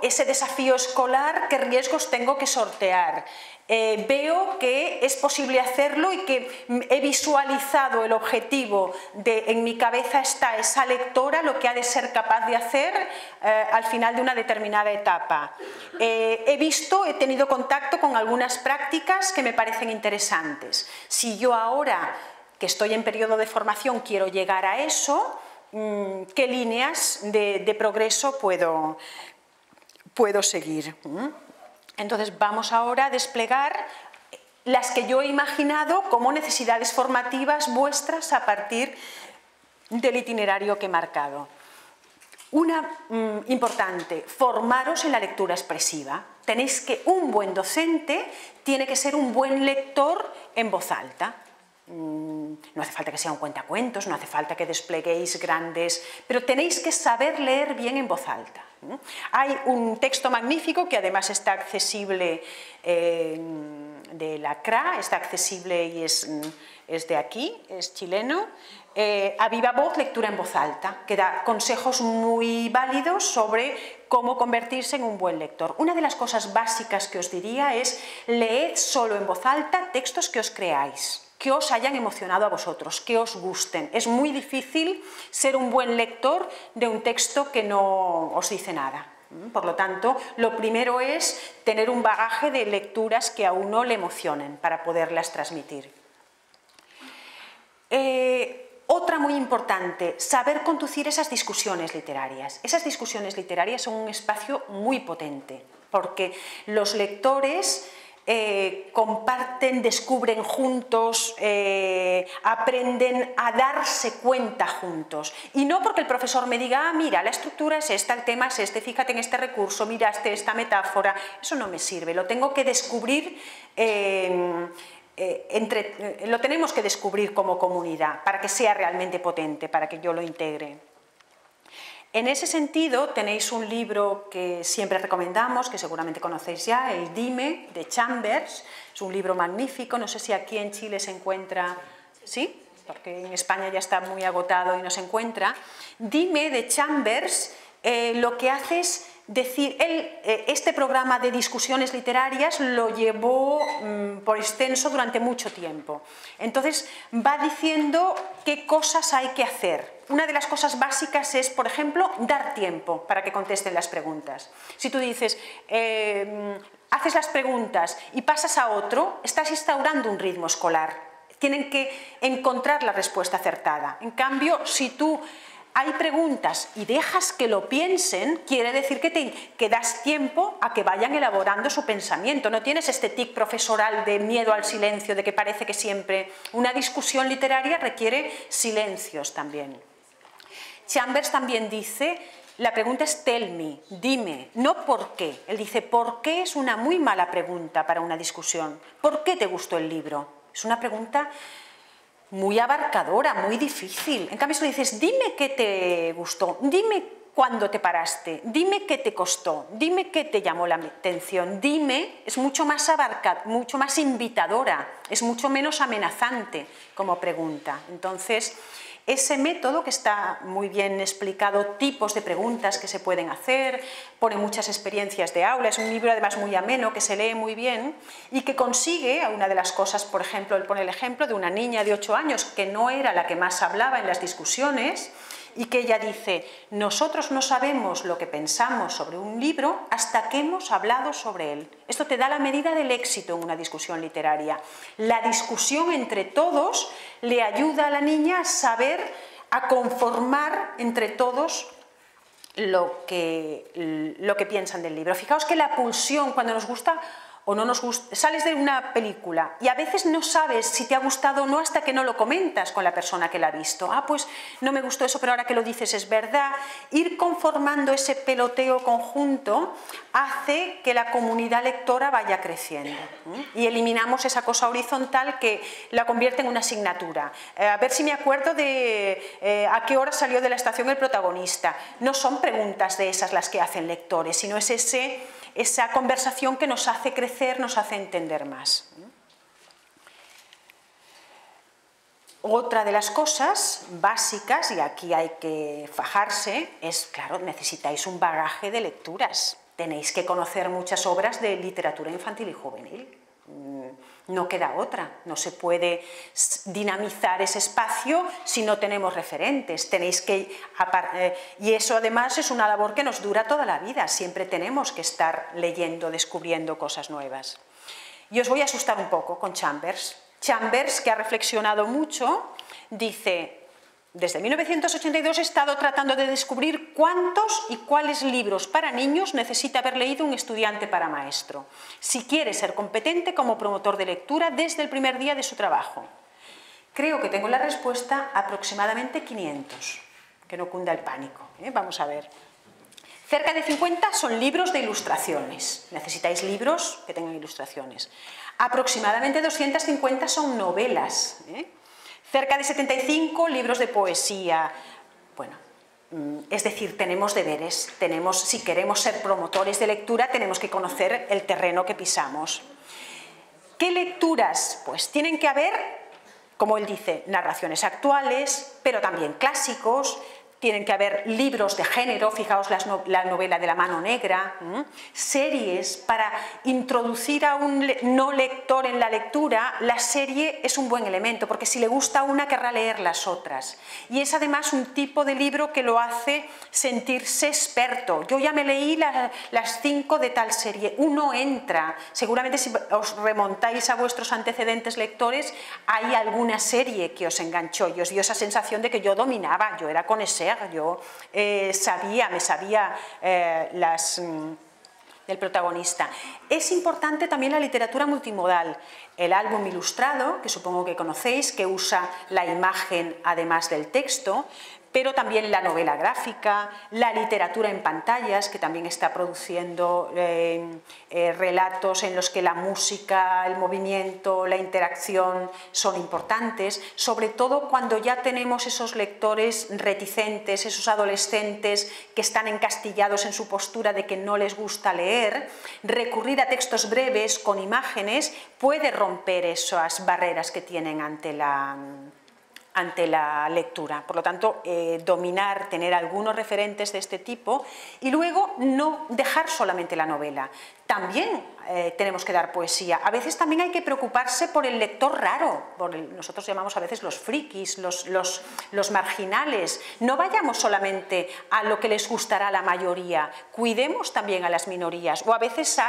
ese desafío escolar, qué riesgos tengo que sortear. Veo que es posible hacerlo y que he visualizado el objetivo en mi cabeza está esa lectora, lo que ha de ser capaz de hacer al final de una determinada etapa. He tenido contacto con algunas prácticas que me parecen interesantes. Si yo ahora, que estoy en periodo de formación, quiero llegar a eso, ¿qué líneas de progreso puedo seguir? Entonces vamos ahora a desplegar las que yo he imaginado como necesidades formativas vuestras a partir del itinerario que he marcado. Una importante, formaros en la lectura expresiva. Tenéis que un buen docente tiene que ser un buen lector en voz alta. No hace falta que sea un cuentacuentos, no hace falta que despleguéis grandes, pero tenéis que saber leer bien en voz alta. Hay un texto magnífico que además está accesible de la CRA, está accesible y es de aquí, es chileno, a viva voz, lectura en voz alta, que da consejos muy válidos sobre cómo convertirse en un buen lector. Una de las cosas básicas que os diría es leed solo en voz alta textos que os creáis, que os hayan emocionado a vosotros, que os gusten. Es muy difícil ser un buen lector de un texto que no os dice nada. Por lo tanto, lo primero es tener un bagaje de lecturas que a uno le emocionen para poderlas transmitir. Otra muy importante, saber conducir esas discusiones literarias. Esas discusiones literarias son un espacio muy potente, porque los lectores comparten, descubren juntos, aprenden a darse cuenta juntos. Y no porque el profesor me diga, mira, la estructura es esta, el tema es este, fíjate en este recurso, miraste esta metáfora, eso no me sirve, lo tengo que descubrir, lo tenemos que descubrir como comunidad para que sea realmente potente, para que yo lo integre. En ese sentido tenéis un libro que siempre recomendamos, que seguramente conocéis ya, el Dime, de Chambers. Es un libro magnífico, no sé si aquí en Chile se encuentra, ¿sí? Porque en España ya está muy agotado y no se encuentra. Dime, de Chambers, lo que hace es decir, este programa de discusiones literarias lo llevó por extenso durante mucho tiempo. Entonces va diciendo qué cosas hay que hacer. Una de las cosas básicas es, por ejemplo, dar tiempo para que contesten las preguntas. Si tú dices, haces las preguntas y pasas a otro, estás instaurando un ritmo escolar. Tienen que encontrar la respuesta acertada. En cambio, si tú hay preguntas y dejas que lo piensen, quiere decir que das tiempo a que vayan elaborando su pensamiento. No tienes este tic profesoral de miedo al silencio, de que parece que siempre una discusión literaria requiere silencios también. Chambers también dice La pregunta es tell me, dime, no por qué. Él dice, ¿por qué? Es una muy mala pregunta para una discusión. ¿Por qué te gustó el libro? Es una pregunta muy abarcadora, muy difícil. En cambio, si le dices, dime qué te gustó, dime cuándo te paraste, dime qué te costó, dime qué te llamó la atención, dime, es mucho más mucho más invitadora, es mucho menos amenazante como pregunta. Entonces, ese método, que está muy bien explicado, tipos de preguntas que se pueden hacer, pone muchas experiencias de aula, es un libro además muy ameno, que se lee muy bien y que consigue, una de las cosas, por ejemplo, él pone el ejemplo de una niña de 8 años que no era la que más hablaba en las discusiones y que ella dice, nosotros no sabemos lo que pensamos sobre un libro hasta que hemos hablado sobre él. Esto te da la medida del éxito en una discusión literaria. La discusión entre todos le ayuda a la niña a saber, a conformar entre todos lo que piensan del libro. Fijaos que la pulsión, cuando nos gusta o no nos gusta, sales de una película y a veces no sabes si te ha gustado o no hasta que no lo comentas con la persona que la ha visto. Ah, pues no me gustó eso, pero ahora que lo dices es verdad. Ir conformando ese peloteo conjunto hace que la comunidad lectora vaya creciendo y eliminamos esa cosa horizontal que la convierte en una asignatura. A ver si me acuerdo de a qué hora salió de la estación el protagonista. No son preguntas de esas las que hacen lectores, sino es esa conversación que nos hace crecer, nos hace entender más. Otra de las cosas básicas, y aquí hay que fajarse, es, claro, necesitáis un bagaje de lecturas. Tenéis que conocer muchas obras de literatura infantil y juvenil. No queda otra, no se puede dinamizar ese espacio si no tenemos referentes. Tenéis que, y eso además es una labor que nos dura toda la vida, siempre tenemos que estar leyendo, descubriendo cosas nuevas. Y os voy a asustar un poco con Chambers. Chambers, que ha reflexionado mucho, dice, desde 1982 he estado tratando de descubrir cuántos y cuáles libros para niños necesita haber leído un estudiante para maestro, si quiere ser competente como promotor de lectura desde el primer día de su trabajo. Creo que tengo la respuesta, aproximadamente 500, que no cunda el pánico. Vamos a ver. Cerca de 50 son libros de ilustraciones, necesitáis libros que tengan ilustraciones. Aproximadamente 250 son novelas, cerca de 75 libros de poesía. Bueno, es decir, tenemos deberes, si queremos ser promotores de lectura tenemos que conocer el terreno que pisamos. ¿Qué lecturas? Pues tienen que haber, como él dice, narraciones actuales, pero también clásicos. Tienen que haber libros de género, fijaos la novela de La mano negra, series para introducir a un no lector en la lectura. La serie es un buen elemento porque si le gusta una querrá leer las otras y es además un tipo de libro que lo hace sentirse experto. Yo ya me leí las 5 de tal serie, uno entra, seguramente si os remontáis a vuestros antecedentes lectores hay alguna serie que os enganchó y os dio esa sensación de que yo dominaba, yo era connoisseur. Yo me sabía del protagonista. Es importante también la literatura multimodal, el álbum ilustrado, que supongo que conocéis, que usa la imagen además del texto, pero también la novela gráfica, la literatura en pantallas, que también está produciendo relatos en los que la música, el movimiento, la interacción son importantes, sobre todo cuando ya tenemos esos lectores reticentes, esos adolescentes que están encastillados en su postura de que no les gusta leer. Recurrir a textos breves con imágenes puede romper esas barreras que tienen ante la lectura. Por lo tanto, dominar, tener algunos referentes de este tipo y luego no dejar solamente la novela. También tenemos que dar poesía. A veces también hay que preocuparse por el lector raro, nosotros llamamos a veces los frikis, los marginales. No vayamos solamente a lo que les gustará a la mayoría, cuidemos también a las minorías. O a veces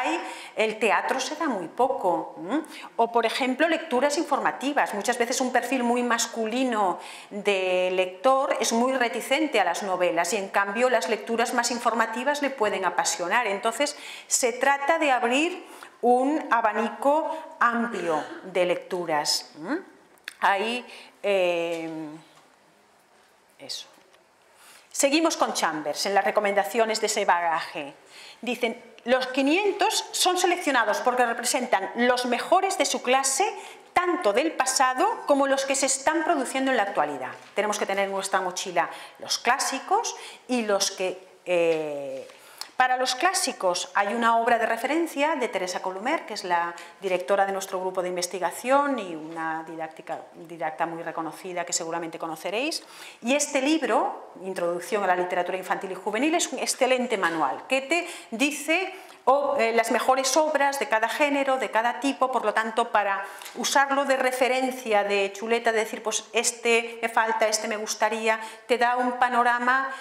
el teatro se da muy poco. O, por ejemplo, lecturas informativas. Muchas veces un perfil muy masculino de lector es muy reticente a las novelas y en cambio las lecturas más informativas le pueden apasionar. Entonces se trata de abrir un abanico amplio de lecturas. Ahí, eso. Seguimos con Chambers en las recomendaciones de ese bagaje. Dicen, los 500 son seleccionados porque representan los mejores de su clase, tanto del pasado como los que se están produciendo en la actualidad. Tenemos que tener en nuestra mochila los clásicos y los que... para los clásicos hay una obra de referencia de Teresa Colomer, que es la directora de nuestro grupo de investigación y una didacta muy reconocida que seguramente conoceréis. Y este libro, Introducción a la literatura infantil y juvenil, es un excelente manual que te dice las mejores obras de cada género, de cada tipo. Por lo tanto, para usarlo de referencia, de chuleta, de decir, pues este me falta, este me gustaría, te da un panorama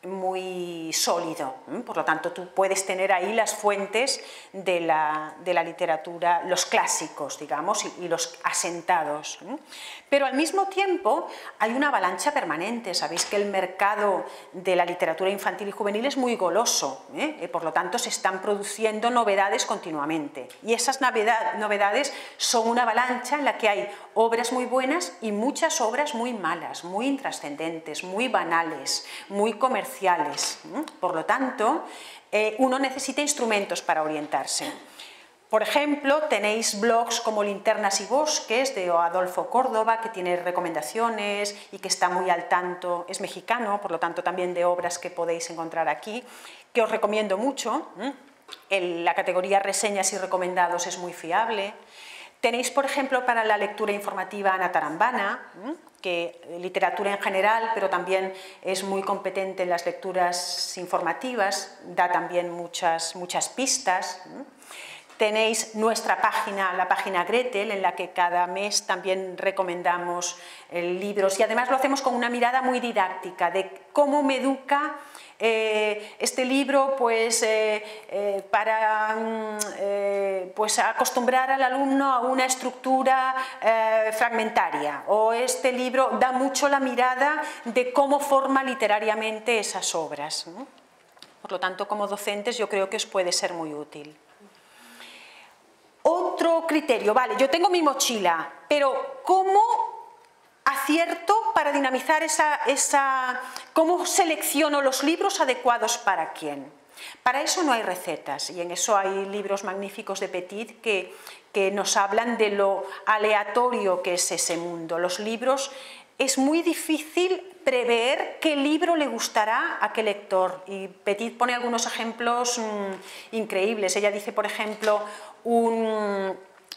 muy sólido. Por lo tanto, tú puedes tener ahí las fuentes de la literatura, los clásicos, digamos, y los asentados. Pero al mismo tiempo hay una avalancha permanente. Sabéis que el mercado de la literatura infantil y juvenil es muy goloso, por lo tanto se están produciendo novedades continuamente. Y esas novedades son una avalancha en la que hay obras muy buenas y muchas obras muy malas, muy intrascendentes, muy banales, muy comerciales. Por lo tanto, uno necesita instrumentos para orientarse. Por ejemplo, tenéis blogs como Linternas y Bosques de Adolfo Córdoba, que tiene recomendaciones y que está muy al tanto, es mexicano, por lo tanto también de obras que podéis encontrar aquí, que os recomiendo mucho. La categoría reseñas y recomendados es muy fiable. Tenéis, por ejemplo, para la lectura informativa Ana Tarambana, que literatura en general, pero también es muy competente en las lecturas informativas, da también muchas pistas. Tenéis nuestra página, la página Gretel, en la que cada mes también recomendamos libros, y además lo hacemos con una mirada muy didáctica de cómo me educa este libro, pues para pues acostumbrar al alumno a una estructura fragmentaria, o este libro da mucho la mirada de cómo forma literariamente esas obras. Por lo tanto, como docentes yo creo que os puede ser muy útil. Otro criterio, vale, yo tengo mi mochila, pero ¿cómo acierto para dinamizar cómo selecciono los libros adecuados para quién? Para eso no hay recetas, y en eso hay libros magníficos de Petit que nos hablan de lo aleatorio que es ese mundo. Los libros, es muy difícil prever qué libro le gustará a qué lector, y Petit pone algunos ejemplos increíbles. Ella dice, por ejemplo,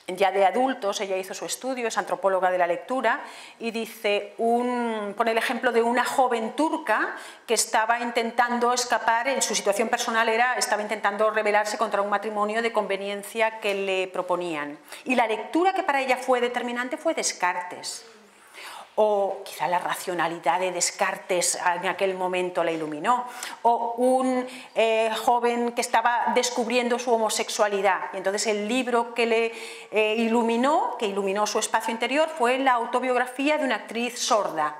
ya de adultos, ella hizo su estudio, es antropóloga de la lectura, y dice, pone el ejemplo de una joven turca que estaba intentando escapar, en su situación personal estaba intentando rebelarse contra un matrimonio de conveniencia que le proponían, y la lectura que para ella fue determinante fue Descartes. O quizá la racionalidad de Descartes en aquel momento la iluminó, o un joven que estaba descubriendo su homosexualidad, y entonces el libro que le iluminó su espacio interior, fue la autobiografía de una actriz sorda.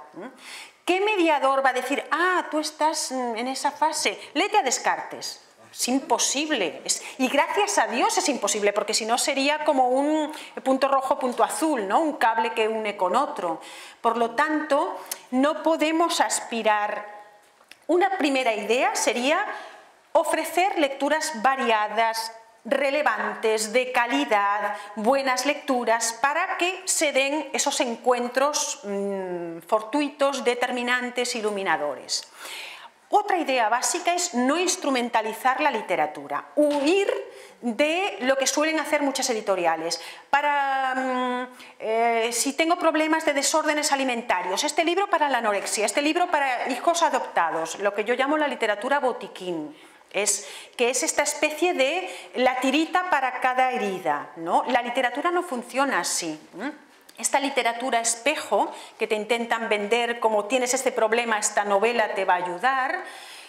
¿Qué mediador va a decir, tú estás en esa fase, léete a Descartes? Es imposible, y gracias a Dios es imposible, porque si no sería como un punto rojo, punto azul, ¿no? Un cable que une con otro. Por lo tanto, no podemos aspirar. Una primera idea sería ofrecer lecturas variadas, relevantes, de calidad, buenas lecturas, para que se den esos encuentros fortuitos, determinantes, iluminadores. Otra idea básica es no instrumentalizar la literatura, huir de lo que suelen hacer muchas editoriales. Si tengo problemas de desórdenes alimentarios, este libro para la anorexia, este libro para hijos adoptados, lo que yo llamo la literatura botiquín, que es esta especie de la tirita para cada herida, ¿no? La literatura no funciona así. Esta literatura espejo que te intentan vender como tienes este problema, esta novela te va a ayudar,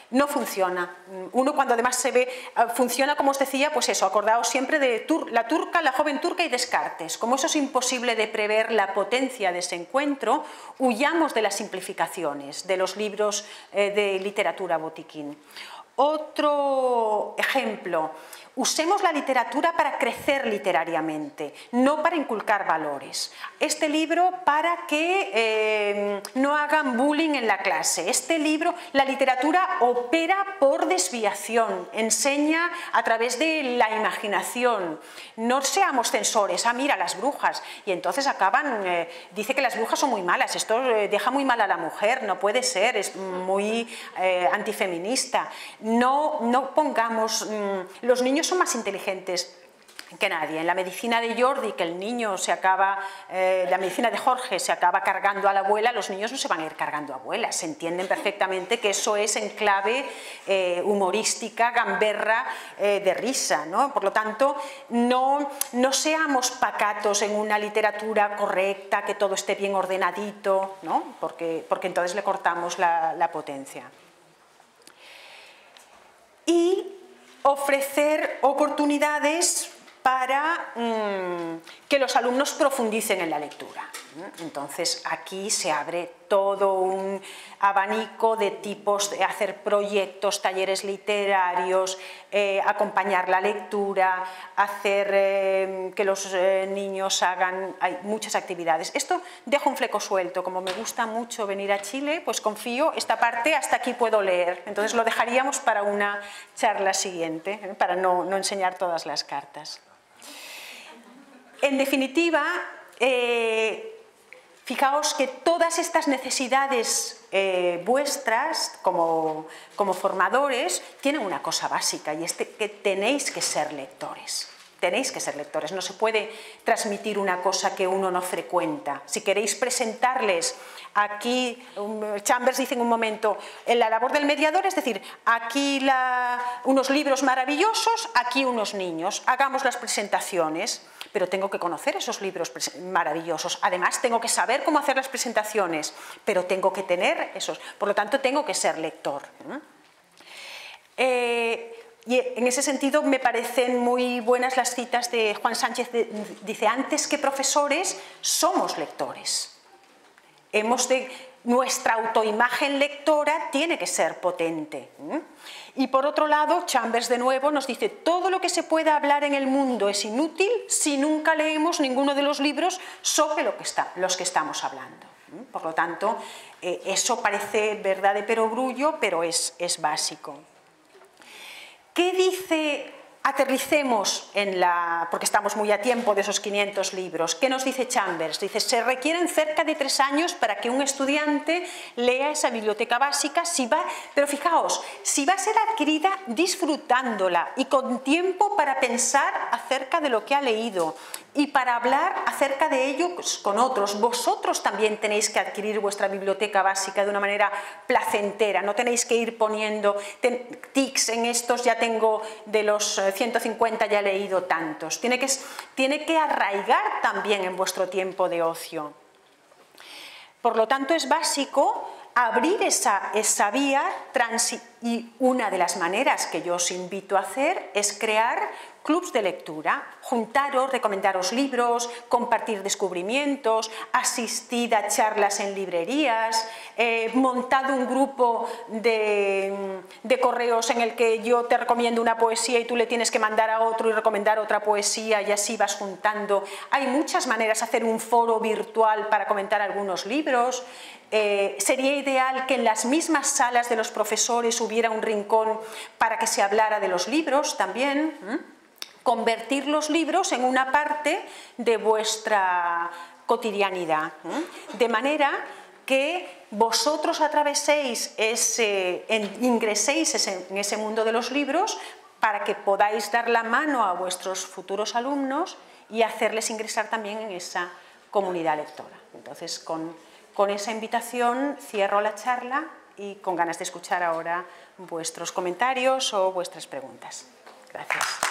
no funciona. Uno cuando además se ve, funciona como os decía, pues eso, acordaos siempre de la joven turca y Descartes. Como eso es imposible de prever la potencia de ese encuentro, huyamos de las simplificaciones de los libros de literatura botiquín. Otro ejemplo, Usemos la literatura para crecer literariamente, no para inculcar valores. Este libro para que no hagan bullying en la clase. Este libro, la literatura opera por desviación, enseña a través de la imaginación. No seamos censores, mira las brujas, y entonces acaban, dice que las brujas son muy malas, esto deja muy mal a la mujer, no puede ser, es muy antifeminista. No pongamos, los niños son más inteligentes que nadie. En la medicina de Jordi, que el niño se acaba, la medicina de Jorge se acaba cargando a la abuela, los niños no se van a ir cargando a abuelas, se entienden perfectamente que eso es en clave humorística, gamberra, de risa, ¿no? Por lo tanto, no seamos pacatos en una literatura correcta, que todo esté bien ordenadito, ¿no? Porque entonces le cortamos la potencia. Y ofrecer oportunidades para que los alumnos profundicen en la lectura. Entonces aquí se abre todo un abanico de tipos de hacer proyectos, talleres literarios, acompañar la lectura, hacer que los niños hagan, hay muchas actividades. Esto dejo un fleco suelto, como me gusta mucho venir a Chile, pues confío, esta parte hasta aquí puedo leer, entonces lo dejaríamos para una charla siguiente, para no enseñar todas las cartas. En definitiva, fijaos que todas estas necesidades vuestras como formadores tienen una cosa básica, y es que tenéis que ser lectores. Tenéis que ser lectores, no se puede transmitir una cosa que uno no frecuenta. Si queréis presentarles aquí, Chambers dice en un momento, en la labor del mediador, es decir, aquí unos libros maravillosos, aquí unos niños, hagamos las presentaciones, pero tengo que conocer esos libros maravillosos, además tengo que saber cómo hacer las presentaciones, pero tengo que tener esos, por lo tanto tengo que ser lector. Y en ese sentido me parecen muy buenas las citas de Juan Sánchez, dice, antes que profesores somos lectores. Nuestra autoimagen lectora tiene que ser potente. Y por otro lado, Chambers de nuevo nos dice, todo lo que se pueda hablar en el mundo es inútil si nunca leemos ninguno de los libros sobre los que estamos hablando. Por lo tanto, eso parece verdad de perogrullo, pero es básico. ¿Qué dice? Aterricemos porque estamos muy a tiempo de esos 500 libros. ¿Qué nos dice Chambers? Dice, se requieren cerca de 3 años para que un estudiante lea esa biblioteca básica, pero fijaos, si va a ser adquirida disfrutándola y con tiempo para pensar acerca de lo que ha leído y para hablar acerca de ello con otros. Vosotros también tenéis que adquirir vuestra biblioteca básica de una manera placentera, no tenéis que ir poniendo tics en estos, ya tengo de los 150 ya he leído tantos. Tiene que arraigar también en vuestro tiempo de ocio. Por lo tanto, es básico abrir esa vía, y una de las maneras que yo os invito a hacer es crear clubs de lectura, juntaros, recomendaros libros, compartir descubrimientos, asistid a charlas en librerías, montad un grupo de correos en el que yo te recomiendo una poesía y tú le tienes que mandar a otro y recomendar otra poesía, y así vas juntando. Hay muchas maneras, hacer un foro virtual para comentar algunos libros. Sería ideal que en las mismas salas de los profesores hubiera un rincón para que se hablara de los libros también. Convertir los libros en una parte de vuestra cotidianidad, de manera que vosotros atraveséis ingreséis en ese mundo de los libros, para que podáis dar la mano a vuestros futuros alumnos y hacerles ingresar también en esa comunidad lectora. Entonces, con esa invitación cierro la charla y con ganas de escuchar ahora vuestros comentarios o vuestras preguntas. Gracias.